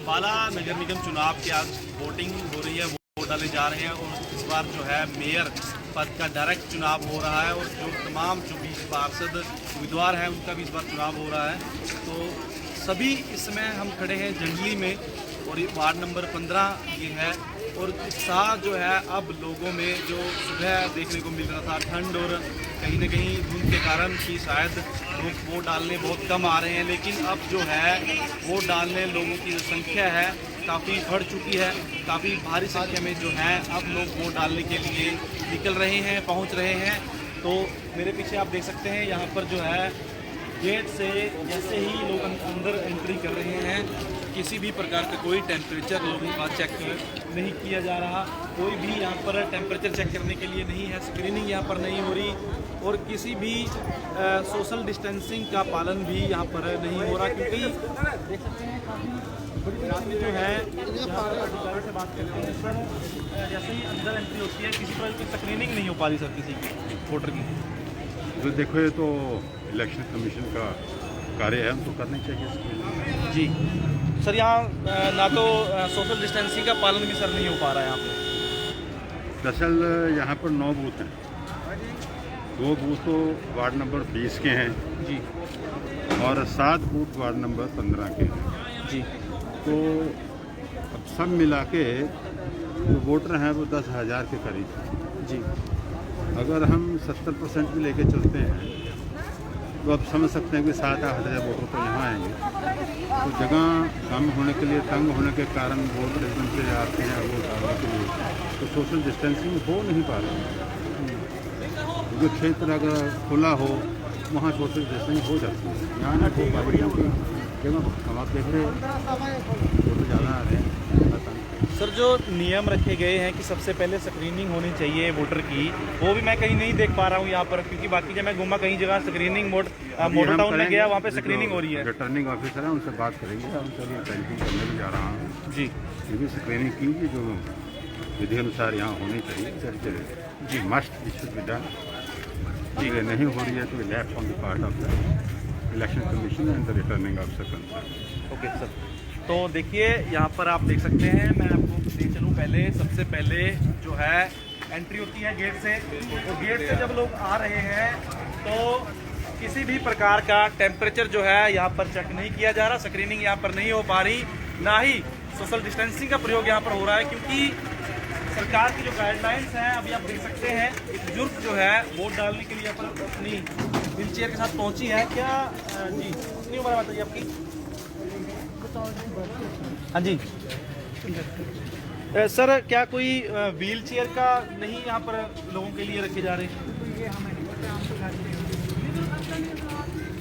अम्बाला नगर निगम चुनाव की आज वोटिंग हो रही है, वोट डाले जा रहे हैं और इस बार जो है मेयर पद का डायरेक्ट चुनाव हो रहा है और जो तमाम जो 20 पार्षद उम्मीदवार हैं उनका भी इस बार चुनाव हो रहा है। तो सभी इस समय हम खड़े हैं जंगली में और ये वार्ड नंबर 15 ये है और उत्साह जो है अब लोगों में जो सुबह देखने को मिल रहा था ठंड और कहीं ना कहीं धुंध के कारण कि शायद लोग वोट डालने बहुत कम आ रहे हैं, लेकिन अब जो है वोट डालने लोगों की जो संख्या है काफ़ी बढ़ चुकी है। काफ़ी भारी संख्या में जो है अब लोग वोट डालने के लिए निकल रहे हैं, पहुंच रहे हैं। तो मेरे पीछे आप देख सकते हैं यहाँ पर जो है गेट से जैसे ही लोग अंदर एंट्री कर रहे हैं किसी भी प्रकार का कोई टेम्परेचर लोगों का चेक नहीं किया जा रहा, कोई भी यहाँ पर टेम्परेचर चेक करने के लिए नहीं है, स्क्रीनिंग यहाँ पर नहीं हो रही और किसी भी सोशल डिस्टेंसिंग का पालन भी यहाँ पर नहीं हो रहा, क्योंकि देख सकते हैं काफ़ी बड़ी संख्या में जो है यहाँ पर अधिकारी से बात करते हैं सर जैसे ही अंदर एंट्री होती है किसी तरह की स्क्रीनिंग नहीं हो पा रही सर किसी की वोटर की। जो देखो ये तो इलेक्शन कमीशन का कार्य है, उनको करनी चाहिए जी सर। यहाँ ना तो सोशल डिस्टेंसिंग का पालन भी सर नहीं हो पा रहा है यहाँ पे। दरअसल यहाँ पर 9 बूथ हैं, 2 बूथ तो वार्ड नंबर 20 के हैं जी और 7 बूथ वार्ड नंबर 15 के हैं जी। तो अब सब मिला के जो वोटर हैं वो 10,000 के करीब हैं जी। अगर हम 70% भी लेके चलते हैं तो अब समझ सकते हैं कि 7-8 हज़ार वोटर तो यहाँ आएंगे। तो जगह कम होने के लिए, तंग होने के कारण वोटर एकदम से आते हैं वोट डालने के लिए, तो सोशल डिस्टेंसिंग हो नहीं पा रही है। जो क्षेत्र अगर खुला हो वहाँ सोशल डिस्टेंसिंग हो जाती है, यहाँ ना हो पा रही है जगह। हम आप देख रहे हैं वोटर ज़्यादा आ रहे हैं। सर जो नियम रखे गए हैं कि सबसे पहले स्क्रीनिंग होनी चाहिए वोटर की, वो भी मैं कहीं नहीं देख पा रहा हूँ यहाँ पर, क्योंकि बाकी जब मैं घूमा कहीं जगह स्क्रीनिंग मॉडल टाउन में गया वहाँ पे स्क्रीनिंग हो रही है। रिटर्निंग ऑफिसर है उनसे बात करेंगे, उनसे भी पेंटिंग करने भी जा रहा हूँ जी। ये भी स्क्रीनिंग कीजिए जो विधि अनुसार यहाँ होनी चाहिए जी। मस्ट इशू विदा जी नहीं हो रही है तो left on the part of the election commission and the returning officer concern. Okay sir. तो देखिए यहाँ पर आप देख सकते हैं, मैं आपको ले चलूँ पहले। सबसे पहले जो है एंट्री होती है गेट से और गेट से जब लोग आ रहे हैं तो किसी भी प्रकार का टेम्परेचर जो है यहाँ पर चेक नहीं किया जा रहा, स्क्रीनिंग यहाँ पर नहीं हो पा रही, ना ही सोशल डिस्टेंसिंग का प्रयोग यहाँ पर हो रहा है, क्योंकि सरकार की जो गाइडलाइंस हैं अभी आप देख सकते हैं। एक बुजुर्ग जो है वोट डालने के लिए यहाँ पर अपनी व्हील चेयर के साथ पहुँची है। क्या जी कितनी उम्र बताइए आपकी? हाँ जी सर, क्या कोई व्हील चेयर का नहीं यहाँ पर लोगों के लिए रखे जा रहे हैं?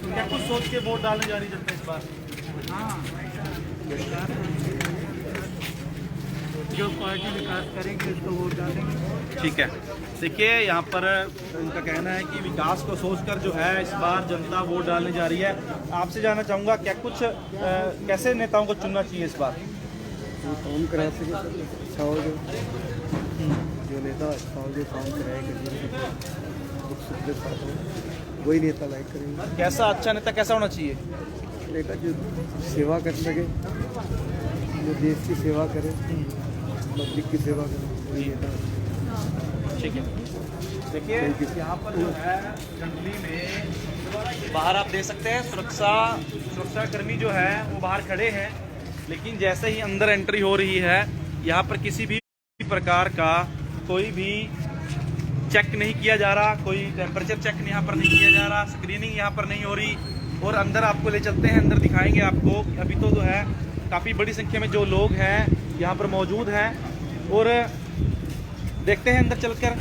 क्या कुछ सोच के वोट डालने जा रही है जनता इस बार? जो पार्टी विकास करेगी उसको वोट डालेंगे। ठीक है। देखिए यहाँ पर उनका कहना है कि विकास को सोचकर जो है इस बार जनता वोट डालने जा रही है। आपसे जानना चाहूँगा क्या कुछ कैसे नेताओं को चुनना चाहिए इस बार? काम करा सके अच्छा हो, जो नेता अच्छा हो, जो काम कराएगा वही नेता लाइक करेंगे। कैसा अच्छा नेता कैसा होना चाहिए? नेता जो सेवा कर सके, जो देश की सेवा करे, पब्लिक की सेवा करे, वही नेता। ठीक है। देखिए यहाँ पर जो है जंगली में बाहर आप देख सकते हैं सुरक्षा कर्मी जो है वो बाहर खड़े हैं, लेकिन जैसे ही अंदर एंट्री हो रही है यहाँ पर किसी भी प्रकार का कोई भी चेक नहीं किया जा रहा, कोई टेम्परेचर चेक यहाँ पर नहीं किया जा रहा, स्क्रीनिंग यहाँ पर नहीं हो रही। और अंदर आपको ले चलते हैं, अंदर दिखाएंगे आपको। अभी तो जो है काफ़ी बड़ी संख्या में जो लोग हैं यहाँ पर मौजूद हैं और देखते हैं अंदर चलकर,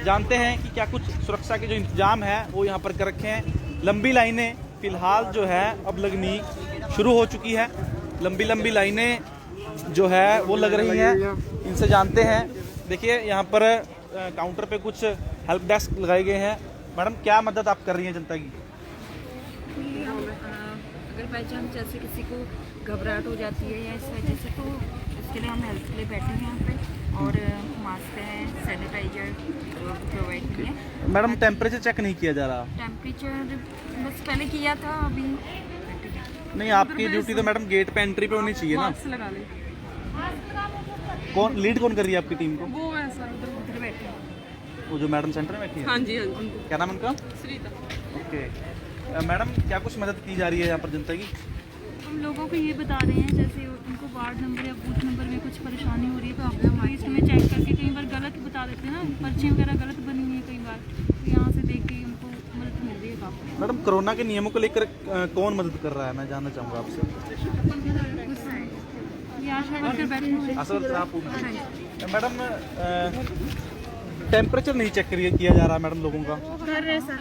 जानते हैं कि क्या कुछ सुरक्षा के जो इंतजाम है वो यहाँ पर कर रखे हैं। लंबी लाइनें फ़िलहाल जो है अब लगनी शुरू हो चुकी है, लंबी लाइनें जो है वो लग रही हैं, इनसे जानते हैं। देखिए यहाँ पर काउंटर पे कुछ हेल्प डेस्क लगाए गए हैं। मैडम क्या मदद आप कर रही हैं जनता की? अगर बाई चांस जैसे किसी को घबराहट हो जाती है या इस वजह से, तो इसके लिए हम हेल्प के लिए बैठे हैं यहाँ पे और मास्क है, सैनिटाइजर प्रोवाइड किए हैं। मैडम टेम्परेचर चेक नहीं किया जा रहा? टेम्परेचर बस पहले किया था, अभी नहीं, आपकी ड्यूटी तो मैडम गेट पे एंट्री पे होनी चाहिए ना। मास्क लगा ले। कौन लीड कौन कर रही है आपकी टीम को? वो है सर उधर उधर बैठे हैं। वो जो मैडम सेंटर में बैठी है? हाँ जी हाँ जी उनको क्या नाम उनका? श्रीता। ओके मैडम, क्या कुछ मदद की जा रही है यहाँ पर जनता की? हम लोगों को ये बता रहे हैं जैसे उनको वार्ड नंबर या बूथ नंबर में कुछ परेशानी हो रही है प्रॉब्लम आ रही है, इसमें चेक करके कई बार गलत बता देते हैं ना, पर्ची वगैरह गलत बनी हुई है कई बार, तो यहाँ से देख के उनको मदद मिल रही है काफ़ी। मैडम, कोरोना के नियमों को लेकर कौन मदद कर रहा है, मैं जानना चाहूँगा आपसे। ये आशा वर्कर बैठे हुए हैं। असल आप मैडम, टेम्परेचर नहीं चेक किया जा रहा मैडम लोगों का? कर रहे सर।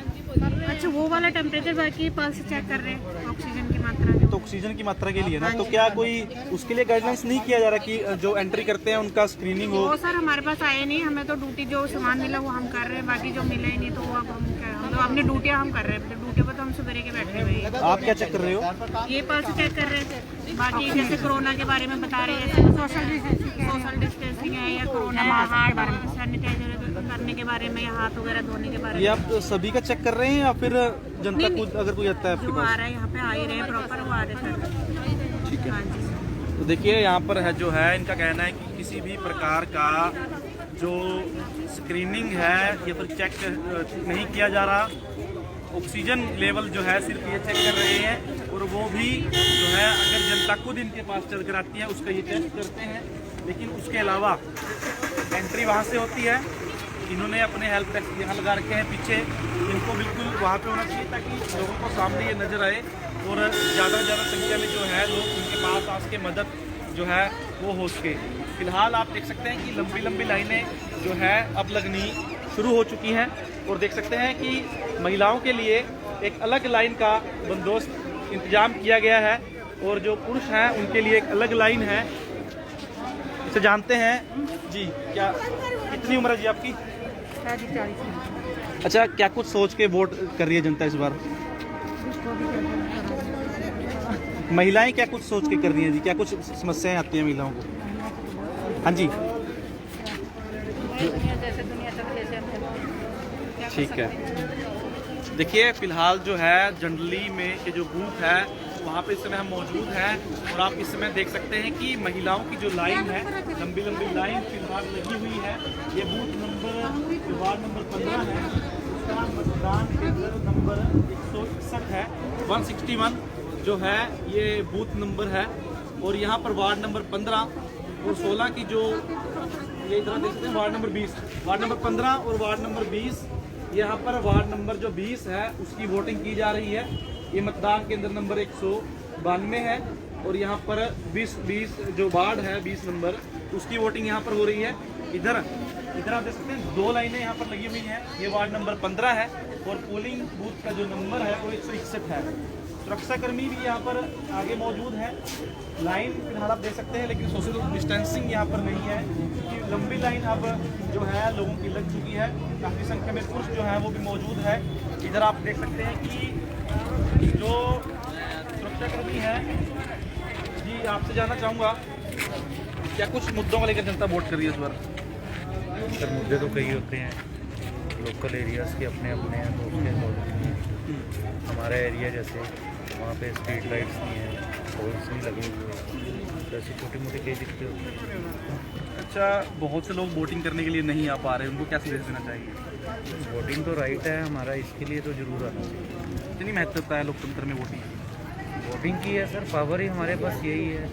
अच्छा वो वाला टेम्परेचर, बाकी पल्स चेक कर रहे हैं, ऑक्सीजन की मात्रा जो। तो ऑक्सीजन की मात्रा के लिए ना, तो क्या कोई उसके लिए गाइडलाइंस नहीं किया जा रहा कि जो एंट्री करते हैं उनका स्क्रीनिंग हो? वो सर हमारे पास आए नहीं, हमें तो ड्यूटी जो सामान मिला वो हम कर रहे हैं, बाकी जो मिला ही नहीं तो वो अब हम क्या, हम तो अपनी ड्यूटियाँ हम कर रहे हैं, ड्यूटी पर तो हम सवेरे के बैठे हुए हैं। आप क्या चेक कर रहे हो? ये पल्स चेक कर रहे थे, बाकी जैसे कोरोना के बारे में बता रहे हैं, सोशल डिस्टेंसिंग है या कोरोना महामारी के बारे में, सैनिटाइजर करने के बारे में या हाथ वगैरह धोने के बारे ये में। आप सभी का चेक कर रहे हैं या फिर जनता नहीं, को अगर कोई आता है आपके जो आ पास? रहा है यहाँ पे आ ही रहे हैं प्रॉपर, वो आ रहे सर। ठीक है। हाँ जी। तो देखिए यहाँ पर है जो है, इनका कहना है कि किसी भी प्रकार का जो स्क्रीनिंग है या फिर चेक नहीं किया जा रहा। ऑक्सीजन लेवल जो है सिर्फ ये चेक कर रहे हैं, और वो भी जो है अगर जनता खुद इनके पास चल कर आती है उसका ये टेस्ट करते हैं, लेकिन उसके अलावा एंट्री वहाँ से होती है। इन्होंने अपने हेल्प डेस्क यहाँ लगा रखे हैं पीछे, इनको बिल्कुल वहाँ पे होना चाहिए ताकि लोगों को सामने ये नज़र आए और ज़्यादा से ज़्यादा संख्या में जो है लोग उनके पास आ के मदद जो है वो हो सके। फिलहाल आप देख सकते हैं कि लंबी लंबी लाइनें जो है अब लगनी शुरू हो चुकी हैं, और देख सकते हैं कि महिलाओं के लिए एक अलग लाइन का बंदोबस्त इंतजाम किया गया है, और जो पुरुष हैं उनके लिए एक अलग लाइन है। इसे जानते हैं जी, क्या कितनी उम्र है जी आपकी? 40। अच्छा, क्या कुछ सोच के वोट कर रही है जनता इस बार? महिलाएं क्या कुछ सोच के कर रही हैं जी? क्या कुछ समस्याएं आती हैं महिलाओं को? हाँ जी, ठीक है। देखिए फिलहाल जो है जनरली में के जो बूथ है वहाँ पे इस समय हम मौजूद हैं, और आप इस समय देख सकते हैं कि महिलाओं की जो लाइन है, लंबी लंबी लाइन फिलहाल लगी हुई है। ये बूथ नंबर जो वार्ड नंबर 15 है, उसका मतदान केंद्र नंबर 161 है, 161 जो है ये बूथ नंबर है। और यहाँ पर वार्ड नंबर 15 और 16 की जो ये इधर देख सकते हैं वार्ड नंबर 20, वार्ड नंबर 15 और वार्ड नंबर 20, यहाँ पर वार्ड नंबर जो 20 है उसकी वोटिंग की जा रही है। ये मतदान केंद्र नंबर 192 है, और यहाँ पर 20 जो वार्ड है 20 नंबर, उसकी वोटिंग यहाँ पर हो रही है। इधर आप देख सकते हैं 2 लाइनें यहाँ पर लगी हुई हैं। ये वार्ड नंबर 15 है, और पोलिंग बूथ का जो नंबर है वो 161 है। सुरक्षाकर्मी भी यहाँ पर आगे मौजूद है। लाइन फिलहाल आप देख सकते हैं, लेकिन सोशल डिस्टेंसिंग यहाँ पर नहीं है, क्योंकि लंबी लाइन अब जो है लोगों की लग चुकी है। काफ़ी संख्या में पुरुष जो है वो भी मौजूद है। इधर आप देख सकते हैं कि जो सुरक्षाकर्मी है जी, आपसे जानना चाहूँगा क्या कुछ मुद्दों को लेकर जनता वोट कर रही है इस बार? सर मुद्दे तो कई होते हैं, लोकल एरियाज़ के अपने अपने हैं, तो उसके अकॉर्डिंग हमारा एरिया जैसे वहाँ पे स्ट्रीट लाइट्स नहीं है, पोल्स नहीं लगे हुए, तो ऐसी छोटी मोटी कई दिक्कतें होती हैं। अच्छा, बहुत से लोग वोटिंग करने के लिए नहीं आ पा रहे, उनको क्या संदेश देना चाहिए? वोटिंग तो राइट है हमारा, इसके लिए तो ज़रूर आना चाहिए। कितनी महत्वता है लोकतंत्र में वोटिंग? वोटिंग की है सर, पावर ही हमारे पास यही है,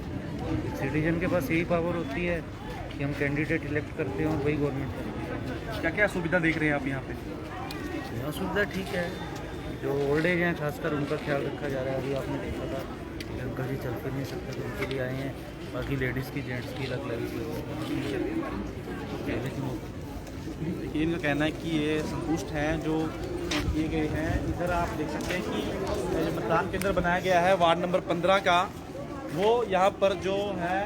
सिटीजन के पास यही पावर होती है कि हम कैंडिडेट इलेक्ट करते हैं और वही गवर्नमेंट करती है। क्या क्या सुविधा देख रहे हैं आप यहाँ पे? यहाँ सुविधा ठीक है, जो ओल्ड एज हैं खासकर उनका ख्याल रखा जा रहा है। अभी आपने देखा था कि अंकल जी चल फिर नहीं सकते, तो उनके लिए आए हैं। बाकी लेडीज़ की जेंट्स की अलग लगी देखिए इनका कहना है कि ये संतुष्ट हैं जो किए गए हैं। इधर आप देख सकते हैं कि जो मतदान केंद्र बनाया गया है वार्ड नंबर 15 का, वो यहाँ पर जो है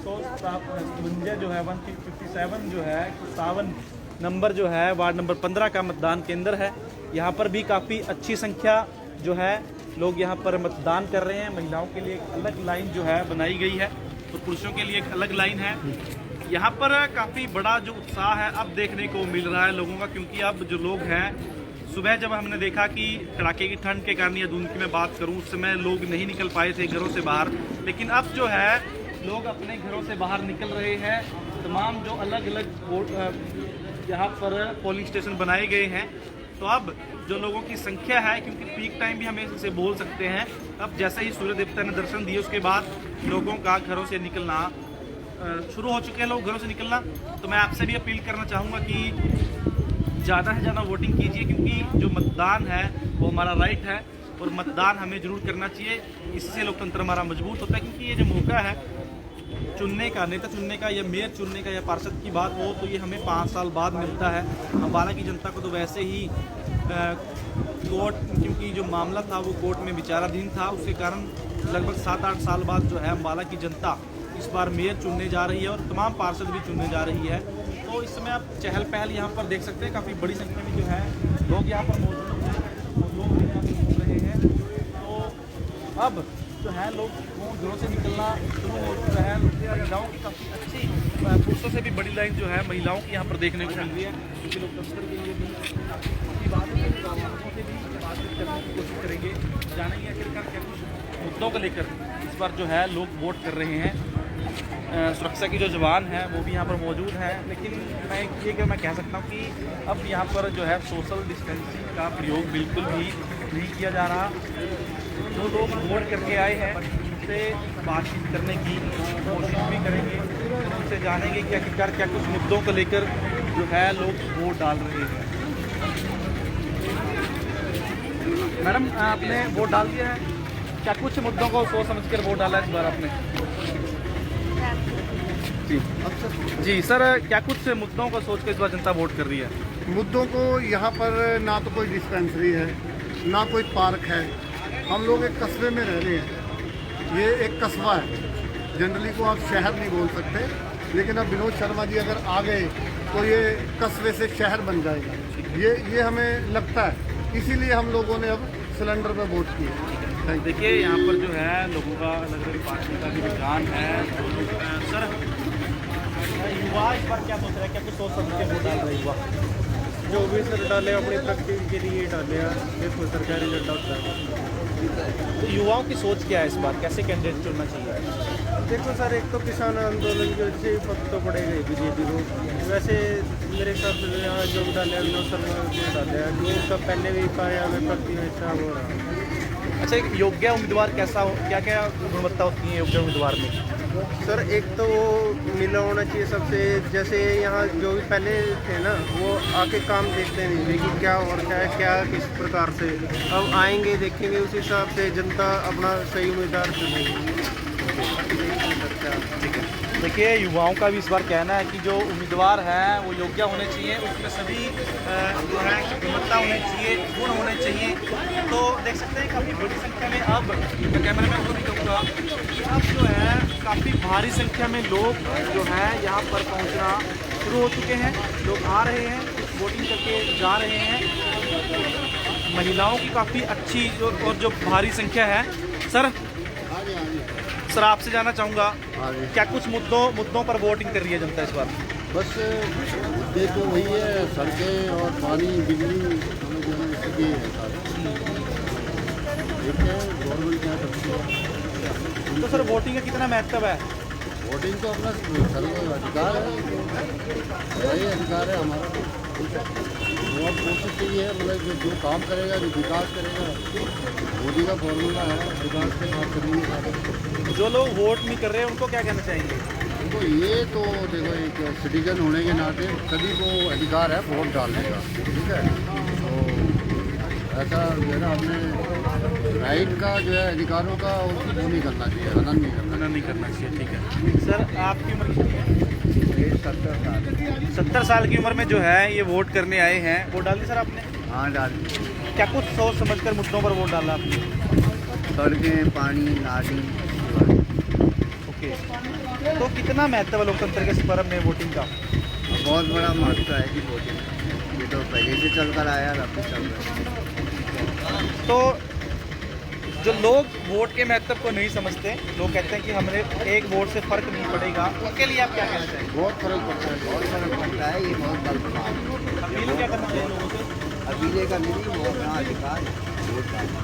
157 जो है 157 जो है 57 नंबर जो है वार्ड नंबर 15 का मतदान केंद्र है। यहाँ पर भी काफ़ी अच्छी संख्या जो है लोग यहाँ पर मतदान कर रहे हैं। महिलाओं के लिए एक अलग लाइन जो है बनाई गई है, तो पुरुषों के लिए एक अलग लाइन है। यहाँ पर काफ़ी बड़ा जो उत्साह है अब देखने को मिल रहा है लोगों का, क्योंकि अब जो लोग हैं सुबह जब हमने देखा कि कड़ाके की ठंड के कारण या धुंध की मैं बात करूं, उस समय लोग नहीं निकल पाए थे घरों से बाहर, लेकिन अब जो है लोग अपने घरों से बाहर निकल रहे हैं। तमाम जो अलग अलग यहाँ पर पोलिंग स्टेशन बनाए गए हैं, तो अब जो लोगों की संख्या है, क्योंकि पीक टाइम भी हम इसे बोल सकते हैं, अब जैसे ही सूर्य देवता ने दर्शन दिए उसके बाद लोगों का घरों से निकलना शुरू हो चुके हैं, लोग घरों से निकलना। तो मैं आपसे भी अपील करना चाहूँगा कि ज़्यादा से ज़्यादा वोटिंग कीजिए, क्योंकि जो मतदान है वो हमारा राइट है और मतदान हमें ज़रूर करना चाहिए। इससे लोकतंत्र हमारा मजबूत होता है, क्योंकि ये जो मौका है चुनने का, नेता चुनने का या मेयर चुनने का या पार्षद की बात हो, तो ये हमें 5 साल बाद मिलता है। अम्बाला की जनता को तो वैसे ही कोर्ट, क्योंकि जो मामला था वो कोर्ट में विचाराधीन था, उसके कारण लगभग 7-8 साल बाद जो है अम्बाला की जनता इस बार मेयर चुनने जा रही है और तमाम पार्षद भी चुनने जा रही है। तो इस समय आप चहल पहल यहाँ पर देख सकते हैं, काफ़ी बड़ी संख्या में जो है लोग यहाँ पर मौजूद हैं और लोग भी यहाँ पर घूम रहे हैं। तो अब जो है लोग घरों से निकलना शुरू हो चुका है। महिलाओं की काफ़ी अच्छी, पुरुषों से भी बड़ी लाइन जो है महिलाओं की यहाँ पर देखने को मिल रही है, क्योंकि लोग दफ्तर के लिए भी अपनी बातों से भी बातचीत करने की कोशिश करेंगे, जानेंगे आखिरकार क्या कुछ मुद्दों को लेकर इस बार जो है लोग वोट कर रहे हैं। सुरक्षा की जो जवान हैं वो भी यहाँ पर मौजूद हैं, लेकिन मैं कह सकता हूँ कि अब यहाँ पर जो है सोशल डिस्टेंसिंग का प्रयोग बिल्कुल भी नहीं किया जा रहा। जो लोग वोट करके आए हैं उनसे बातचीत करने की कोशिश भी करेंगे, उनसे जानेंगे कि आखिरकार क्या कुछ मुद्दों को लेकर जो है लोग वोट डाल रहे हैं। मैडम, आपने वोट डाल दिया है, क्या कुछ मुद्दों को सोच समझ कर वोट डाला है इस बार आपने? जी सर, क्या कुछ मुद्दों को सोच कर इस बार जनता वोट कर रही है? मुद्दों को यहाँ पर ना तो कोई डिस्पेंसरी है, ना कोई पार्क है। हम लोग एक कस्बे में रह रहे हैं, ये एक कस्बा है। जनरली को आप शहर नहीं बोल सकते, लेकिन अब विनोद शर्मा जी अगर आ गए तो ये कस्बे से शहर बन जाएगा, ये हमें लगता है। इसीलिए हम लोगों ने अब सिलेंडर पे वोट किया। देखिए यहाँ पर जो है लोगों का अलग अलग पार्टी का भी रुझान है। सर, युवा इस बार क्या सोच रहे हैं, क्या कुछ सोच समझ के वोट डाल रहे युवा? जो भी सर डाले अपनी तरक्की के लिए डाले, देखो सरकारी एजेंडा होता है। तो युवाओं की सोच क्या है इस बार, कैसे कैंडिडेट चुनना चाहिए? देखो सर, एक तो किसान आंदोलन की वजह से फर्क तो पड़ेगा ही बीजेपी को। वैसे मेरे हिसाब से यहाँ जो डाले विनोद शर्मा ने डाले, जो उसका पहले भी पाया में प्रति अच्छा हो रहा है। अच्छा, एक योग्य उम्मीदवार कैसा हो, क्या क्या गुणवत्ता होती है योग्य उम्मीदवार में? सर, एक तो वो मिला होना चाहिए सबसे, जैसे यहाँ जो भी पहले थे ना, वो आके काम देखते नहीं थे कि क्या हो रहा है, क्या किस प्रकार से। अब आएंगे, देखेंगे, उस हिसाब से जनता अपना सही उम्मीदवार चुनेगी। ठीक है। देखिए, युवाओं का भी इस बार कहना है कि जो उम्मीदवार हैं वो योग्य होने चाहिए, उसमें सभी जो है गुणवत्ता होनी चाहिए, गुण होने चाहिए। तो देख सकते हैं काफ़ी बड़ी संख्या में, अब कैमरा मैन को भी कहूँगा कि अब जो है काफ़ी भारी संख्या में लोग जो हैं यहाँ पर पहुँचना शुरू हो चुके हैं। लोग आ रहे हैं, वोटिंग करके जा रहे हैं। महिलाओं की काफ़ी अच्छी और जो भारी संख्या है। सर, आपसे जानना चाहूँगा, क्या कुछ मुद्दों पर वोटिंग कर रही है जनता इस बार? बस मुद्दे तो वही है, सड़कें और पानी, बिजली, हमें जो है इसकी है सारे। देखते हैं गवर्नमेंट क्या करती है। तो सर, वोटिंग का कितना महत्व है? वोटिंग तो अपना अधिकार है, वही अधिकार है हमारा। और कोशिश यही है, मतलब जो काम करेगा, जो विकास करेगा, मोदी का फॉर्मूला है, विकास के साथ करेंगे। जो लोग वोट नहीं कर रहे हैं उनको क्या कहना चाहेंगे? उनको ये तो देखो, एक सिटीजन होने के नाते सभी को अधिकार है वोट डालने का, ठीक है। तो ऐसा जो है ना, अपने राइट का जो है अधिकारों का वो नहीं करना चाहिए, हनन नहीं करना चाहिए। ठीक है। सर, आपकी उम्र कितनी है? 70 साल। 70 साल की उम्र में जो है ये वोट करने आए हैं। वोट डाल दी सर आपने? हाँ, डाल। क्या कुछ सोच समझकर मुद्दों पर वोट डाला आपने? सड़कें, पानी, नाली। ओके, तो कितना महत्व है लोकतंत्र के इस पर्व में वोटिंग का? बहुत बड़ा महत्व है कि वोटिंग, ये तो पहले से चल कर आया, अब भी चल रहा है। तो जो लोग वोट के महत्व को नहीं समझते, लोग कहते हैं कि हमें एक वोट से फ़र्क नहीं पड़ेगा, उनके लिए आप क्या कहना चाहेंगे? बहुत फर्क पड़ता है, बहुत फर्क पड़ता है, ये बहुत गलत बात है। अपील क्या करना चाहिए लोगों से? कबीले का मिली वो अपना अधिकार वोट डालना।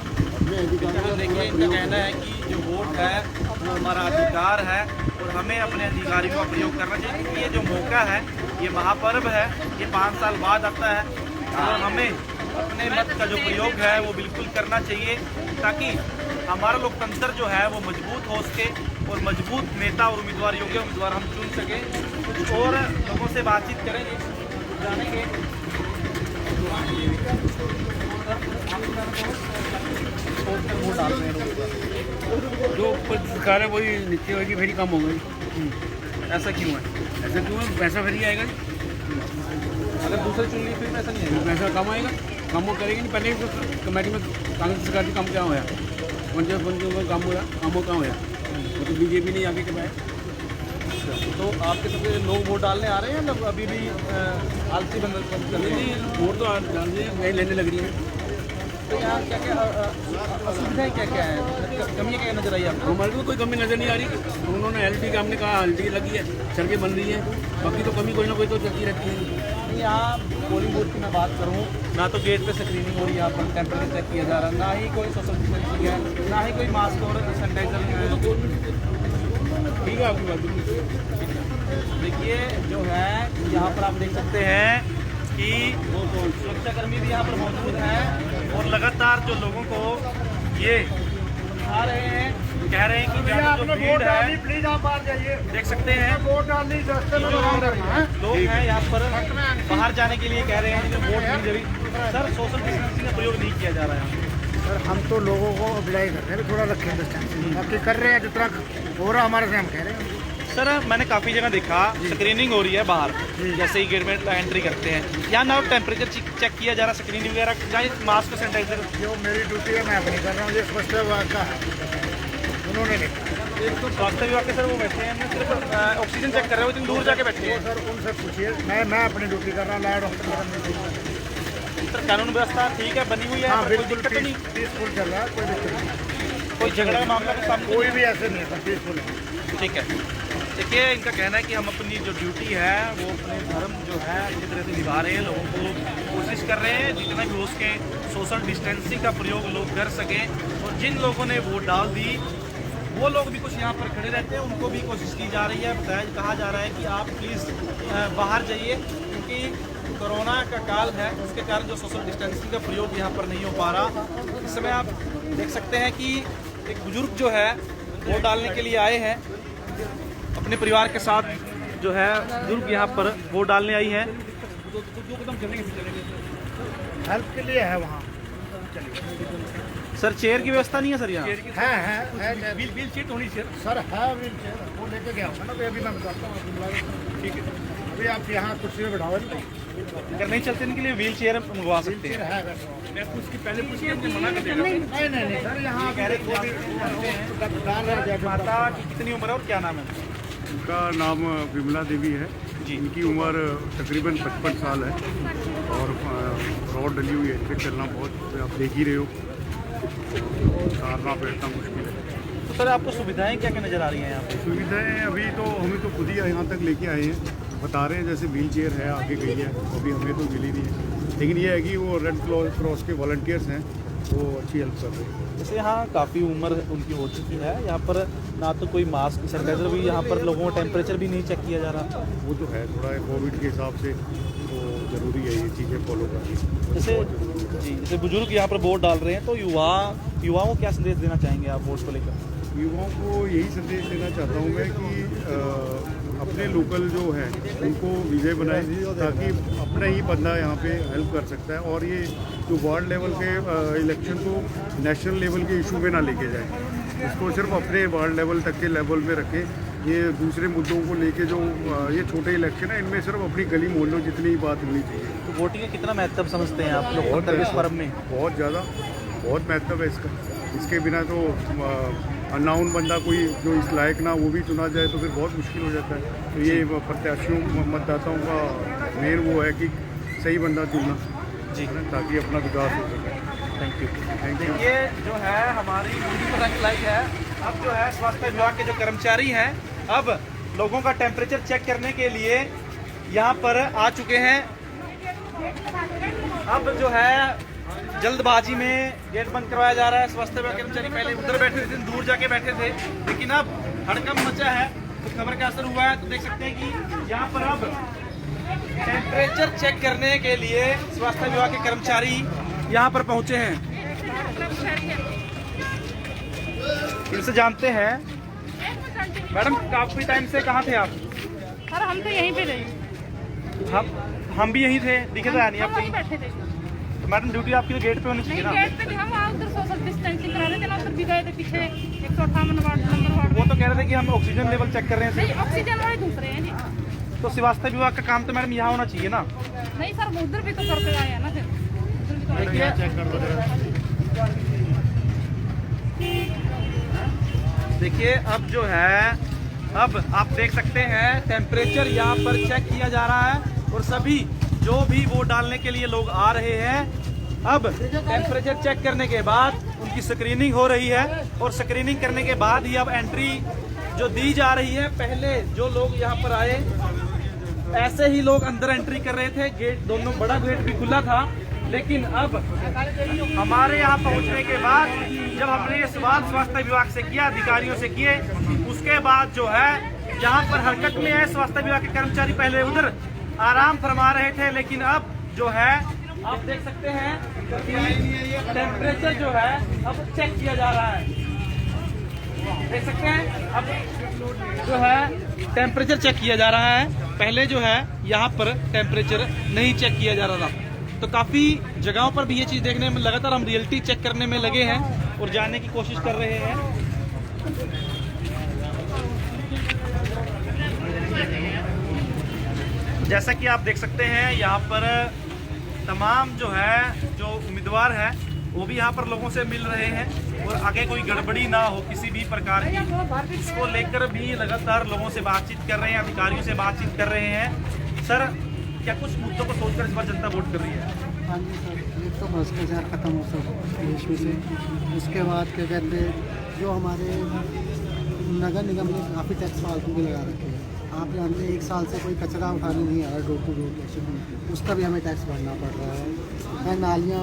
देखिए, इनका कहना है कि जो वोट है वो हमारा अधिकार है और हमें अपने अधिकारियों का प्रयोग करना चाहिए, क्योंकि ये जो मौका है, ये महापर्व है, ये 5 साल बाद आता है और हमें अपने मत का जो प्रयोग है वो बिल्कुल करना चाहिए, ताकि हमारा लोकतंत्र जो है वो मजबूत हो सके और मजबूत नेता और उम्मीदवार, योग्य उम्मीदवार हम चुन सकें। कुछ और लोगों से बातचीत करेंगे, जानेंगे। वोट डाल रहे हैं जो सरकार है वही नीचे होगी, फिर ही कम होगा। ऐसा क्यों है? ऐसा क्यों है? पैसा फिर ही आएगा, अगर दूसरे चुन लिए फिर पैसा नहीं आएगा। पैसा कम आएगा, कम वो करेगी नहीं। पहले तो कमेटी में कांग्रेस सरकार की काम क्या होया, पंचों का काम होया, काम कहाँ होया, वो तो बीजेपी नहीं आगे के पाए। तो आपके सबके लोग वोट डालने आ रहे हैं या अभी भी आलसी बन नहीं, वोट तो डाल दिए, वही लेने लग रही है। तो यहाँ क्या क्या असुविधाएं क्या क्या है, कमियाँ क्या नजर आई आपको? हमारे को कोई कमी नज़र नहीं आ रही। उन्होंने एलटी का हमने कहा एलटी लगी है, सड़कें बन रही हैं, बाकी तो कमी कोई ना कोई तो चलती रहती है। यहाँ पोलिंग बूथ की मैं बात करूँ, ना तो गेट पे स्क्रीनिंग हो रही है, यहाँ पर टेम्परेचर चेक किया जा रहा है, ना ही कोई सोशल डिस्टेंसिंग है, ना ही कोई मास्क और सैनिटाइजर है। ठीक है आपकी बात। देखिए जो है यहाँ पर आप देख सकते हैं कि सुरक्षाकर्मी भी यहाँ पर मौजूद हैं और लगातार जो लोगों को ये आ रहे हैं, कह रहे हैं कि ज़्यादा जो भीड़ है, प्लीज आप बाहर जाइए, देख सकते हैं वोट डालनी रास्ते में लोग हैं यहाँ पर बाहर जाने के लिए कह रहे हैं कि वोट नहीं जरूरी। सर, सोशल डिस्टेंसिंग का प्रयोग नहीं किया जा रहा है। सर हम तो लोगों को अप्लाई करते हैं, थोड़ा रखें डिस्टेंस, बाकी कर रहे हैं जितना हो रहा हमारे से हम कह रहे हैं। सर, मैंने काफ़ी जगह देखा स्क्रीनिंग हो रही है बाहर, जैसे ही गेट में एंट्री करते हैं, यहाँ ना टेम्परेचर चेक किया जा रहा, स्क्रीनिंग वगैरह, चाहे मास्क सैनिटाइजर। जो मेरी ड्यूटी है मैं अपनी कर रहा हूँ, ये स्वास्थ्य विभाग का है, उन्होंने लिखा। तो स्वास्थ्य विभाग के सर वो बैठे हैं, सिर्फ ऑक्सीजन चेक कर रहे हो, इतनी दूर जाके बैठे हैं। सर उनसे पूछिए, मैं अपनी ड्यूटी कर रहा हूँ, लाइट हॉस्पिटल। सर, कानून व्यवस्था ठीक है, बनी हुई है, हाँ कोई बिल्कुल दिक्कत तो नहीं, पीसफुल चल रहा है, कोई दिक्कत नहीं, कोई झगड़ा का मामला के सामने कोई भी ऐसे नहीं है सर, पीसफुल है। ठीक है। देखिए, इनका कहना है कि हम अपनी जो ड्यूटी है वो अपने धर्म जो है अच्छी तरह से निभा रहे हैं, लोगों को कोशिश कर रहे हैं जितना भी हो सके सोशल डिस्टेंसिंग का प्रयोग लोग कर सकें। और जिन लोगों ने वोट डाल दी वो लोग भी कुछ यहाँ पर खड़े रहते हैं, उनको भी कोशिश की जा रही है, कहा जा रहा है कि आप प्लीज़ बाहर जाइए, क्योंकि कोरोना का काल है, उसके कारण जो सोशल डिस्टेंसिंग का प्रयोग यहाँ पर नहीं हो पा रहा। इस समय आप देख सकते हैं कि एक बुजुर्ग जो है वोट डालने के लिए आए हैं, अपने परिवार के साथ जो है बुजुर्ग यहाँ पर वोट डालने आई है। हेल्प के लिए है वहाँ। सर, चेयर की व्यवस्था नहीं है सर यहाँ? है व्हील चेयर होनी चाहिए सर, है व्हील चेयर, वो लेके गया होगा ना, तो अभी मैं बताता हूँ। ठीक है, अभी आप यहाँ कुर्सी में बैठाओ, अगर नहीं चलते इनके लिए व्हील चेयर मंगवा सकते हैं। है मैं पहले पूछ के मना कर देगा। नहीं सर, यहाँ कह रहे माता की कितनी उम्र है और क्या नाम है? उनका नाम विमला देवी है जी। इनकी उम्र तकरीबन 55 साल है और रॉड डली हुई है, इस पर चलना बहुत आप देख ही रहे हो, उतारना बैठना मुश्किल है। तो सर, आपको सुविधाएं क्या क्या नज़र आ रही हैं यहाँ पे? सुविधाएं अभी तो हमें तो खुद ही यहाँ तक लेके आए हैं, बता रहे हैं जैसे व्हील चेयर है आगे गई है, अभी हमें तो मिली नहीं है, लेकिन ये है कि वो रेड क्रॉस के वॉलंटियर्स हैं, वो अच्छी हेल्प कर रहे हैं। जैसे यहाँ काफ़ी उम्र उनकी हो चुकी है, यहाँ पर ना तो कोई मास्क सैनिटाइजर भी, यहाँ पर लोगों का टेम्परेचर भी नहीं चेक किया जा रहा। वो तो है, थोड़ा कोविड के हिसाब से तो ज़रूरी है ये चीज़ें फॉलो करनी। जैसे जी, जैसे बुजुर्ग यहाँ पर वोट डाल रहे हैं, तो युवाओं को क्या संदेश देना चाहेंगे आप वोट को लेकर? युवाओं को यही संदेश देना चाहता हूँ मैं कि अपने लोकल जो है उनको विजय बनाए, ताकि अपना ही बंदा यहाँ पे हेल्प कर सकता है, और ये जो वार्ड लेवल के इलेक्शन को नेशनल लेवल के इशू में ना लेके जाए, इसको सिर्फ अपने वार्ड लेवल तक के लेवल में रखें। ये दूसरे मुद्दों को लेके जो ये छोटे इलेक्शन है, इनमें सिर्फ अपनी गली मोहल्लों जितनी ही बात होनी चाहिए। तो वोटिंग का कितना महत्व समझते हैं आप लोग इस पर्व में? बहुत ज़्यादा, बहुत महत्व है इसका। इसके बिना तो अननाउन बंदा कोई जो इस लायक ना वो भी चुना जाए तो फिर बहुत मुश्किल हो जाता है। तो ये प्रत्याशियों मतदाताओं का मेन वो है कि सही बंदा चुनना जी, ताकि अपना विकास हो सके। Thank you. ये जो है हमारी वीडियो पर रंग लाई है। अब जो है स्वास्थ्य विभाग के जो कर्मचारी हैं, अब लोगों का टेम्परेचर चेक करने के लिए यहाँ पर आ चुके हैं। अब जो है जल्दबाजी में गेट बंद करवाया जा रहा है। स्वास्थ्य विभाग के कर्मचारी पहले उधर बैठे थे, दूर जाके बैठे थे, लेकिन अब हड़कंप मचा है। तो खबर का असर हुआ है, तो देख सकते हैं कि यहाँ पर अब टेम्परेचर चेक करने के लिए स्वास्थ्य विभाग के कर्मचारी यहाँ पर पहुंचे हैं। इनसे जानते हैं। मैडम, काफी टाइम से कहाँ थे आप? सर हम तो यहीं पे थे। हम भी यहीं थे, दिखे तो नहीं आप वहीं कहीं। बैठे थे। तो मैडम ड्यूटी आपकी तो गेट पे होनी चाहिए ना? गेट पे थे हम, वहाँ उधर सोशल डिस्टेंसिंग करा रहे थे ना, उधर भी गए थे पीछे 158 वार्ड नंबर वार्ड। वो तो कह रहे थे कि हम ऑक्सीजन लेवल चेक कर रहे हैं। नहीं, ऑक्सीजन वाले दूसरे हैं जी। तो स्वास्थ्य विभाग का काम तो मैडम यहाँ होना चाहिए ना? नहीं सर, वो उधर भी तो करके आए हैं ना फिर। देखिए अब जो है, अब आप देख सकते हैं टेम्परेचर यहाँ पर चेक किया जा रहा है और सभी जो भी वोट डालने के लिए लोग आ रहे हैं, अब टेम्परेचर चेक करने के बाद उनकी स्क्रीनिंग हो रही है और स्क्रीनिंग करने के बाद ही अब एंट्री जो दी जा रही है। पहले जो लोग यहाँ पर आए ऐसे ही लोग अंदर एंट्री कर रहे थे, गेट दोनों बड़ा गेट भी खुला था, लेकिन अब हमारे यहाँ पहुँचने के बाद जब हमने ये सवाल स्वास्थ्य विभाग से किया, अधिकारियों से किए, उसके बाद जो है जहाँ पर हरकत में है स्वास्थ्य विभाग के कर्मचारी पहले उधर आराम फरमा रहे थे, लेकिन अब जो है आप देख सकते हैं कि टेम्परेचर जो है अब चेक किया जा रहा है। देख सकते हैं अब जो है टेम्परेचर चेक किया जा रहा है। पहले जो है यहाँ पर टेम्परेचर नहीं चेक किया जा रहा था। तो काफ़ी जगहों पर भी ये चीज़ देखने में लगातार हम रियलिटी चेक करने में लगे हैं और जानने की कोशिश कर रहे हैं। जैसा कि आप देख सकते हैं यहाँ पर तमाम जो है जो उम्मीदवार है वो भी यहाँ पर लोगों से मिल रहे हैं और आगे कोई गड़बड़ी ना हो किसी भी प्रकार की, इसको लेकर भी लगातार लोगों से बातचीत कर रहे हैं, अधिकारियों से बातचीत कर रहे हैं। सर, क्या कुछ मुद्दों को सोचकर इस बार जनता वोट कर रही है? हाँ जी सर, एक तो भ्रष्टाचार खत्म हो सब देश में से। उसके बाद क्या कहते हैं, जो हमारे नगर निगम ने काफ़ी टैक्स फालतू के लगा रखे हैं। आप जानते हैं 1 साल से कोई कचरा उठाने नहीं आ रहा डोर टू डोर, उसका भी हमें टैक्स भरना पड़ रहा है। नालियाँ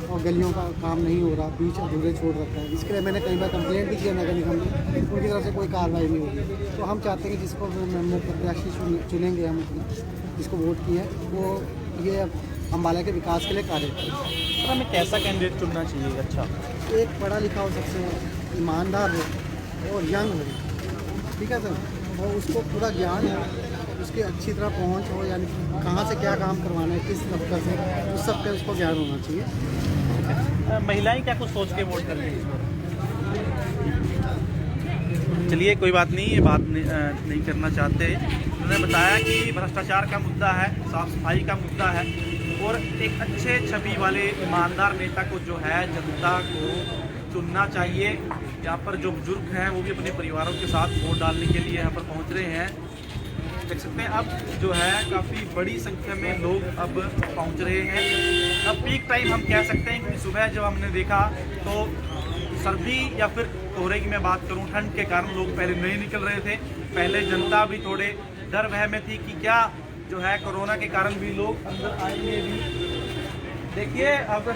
और गलियों का काम नहीं हो रहा, बीच अधूरे छोड़ रखा है। इसके लिए मैंने कई बार कंप्लेंट भी किया नगर निगम में, उनकी तरफ से कोई कार्रवाई नहीं होगी। तो हम चाहते हैं कि जिसको मेंबर प्रत्याशी चुनेंगे, हम जिसको वोट किए वो ये अम्बाला के विकास के लिए कार्य करें। सर, हमें कैसा कैंडिडेट चुनना चाहिए? अच्छा, एक पढ़ा लिखा हो, सबसे ईमानदार हो और यंग हो, ठीक है सर, और उसको पूरा ज्ञान हो, उसकी अच्छी तरह पहुंच हो, यानी कहाँ से क्या काम करवाना है, किस दफ्तर से, उस सब का उसको ज्ञान होना चाहिए। महिलाएं क्या कुछ सोच के वोट कर रही हैं? चलिए कोई बात नहीं, ये बात नहीं करना चाहते। उन्होंने बताया कि भ्रष्टाचार का मुद्दा है, साफ सफाई का मुद्दा है और एक अच्छे छवि वाले ईमानदार नेता को जो है जनता को चुनना चाहिए। यहाँ पर जो बुजुर्ग हैं वो भी अपने परिवारों के साथ वोट डालने के लिए यहाँ पर पहुँच रहे हैं। देख सकते हैं अब जो है काफ़ी बड़ी संख्या में लोग अब पहुँच रहे हैं। अब पीक टाइम हम कह सकते हैं कि सुबह जब हमने देखा तो सर्दी या फिर कोहरे की मैं बात करूं, ठंड के कारण लोग पहले नहीं निकल रहे थे। पहले जनता भी थोड़े डर भय में थी कि क्या जो है कोरोना के कारण भी लोग अंदर आएंगे भी। देखिए अब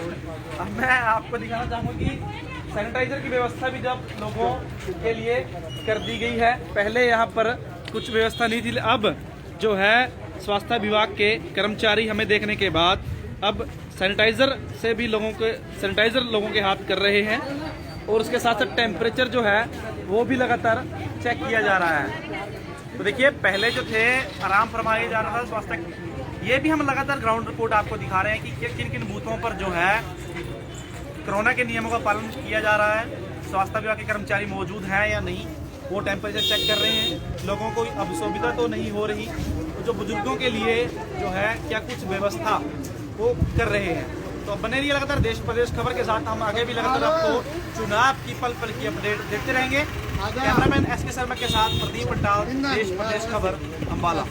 मैं आपको दिखाना चाहूँगा कि सैनिटाइजर की व्यवस्था भी जब लोगों के लिए कर दी गई है। पहले यहाँ पर कुछ व्यवस्था नहीं थी, अब जो है स्वास्थ्य विभाग के कर्मचारी हमें देखने के बाद अब सैनिटाइजर से भी लोगों के हाथ कर रहे हैं और उसके साथ साथ टेम्परेचर जो है वो भी लगातार चेक किया जा रहा है। तो देखिए पहले जो थे आराम फरमाया जा रहा था स्वास्थ्य, ये भी हम लगातार ग्राउंड रिपोर्ट आपको दिखा रहे हैं कि किन किन बूथों पर जो है कोरोना के नियमों का पालन किया जा रहा है, स्वास्थ्य विभाग के कर्मचारी मौजूद हैं या नहीं, वो टेम्परेचर चेक कर रहे हैं, लोगों को अब सुविधा तो नहीं हो रही, तो जो बुजुर्गों के लिए जो है क्या कुछ व्यवस्था वो कर रहे हैं। तो बने रहिए लगातार देश प्रदेश खबर के साथ, हम आगे भी लगातार आपको चुनाव की पल पल की अपडेट देते रहेंगे। कैमरामैन SK शर्मा के साथ प्रदीप पंडाल, देश प्रदेश खबर, अम्बाला।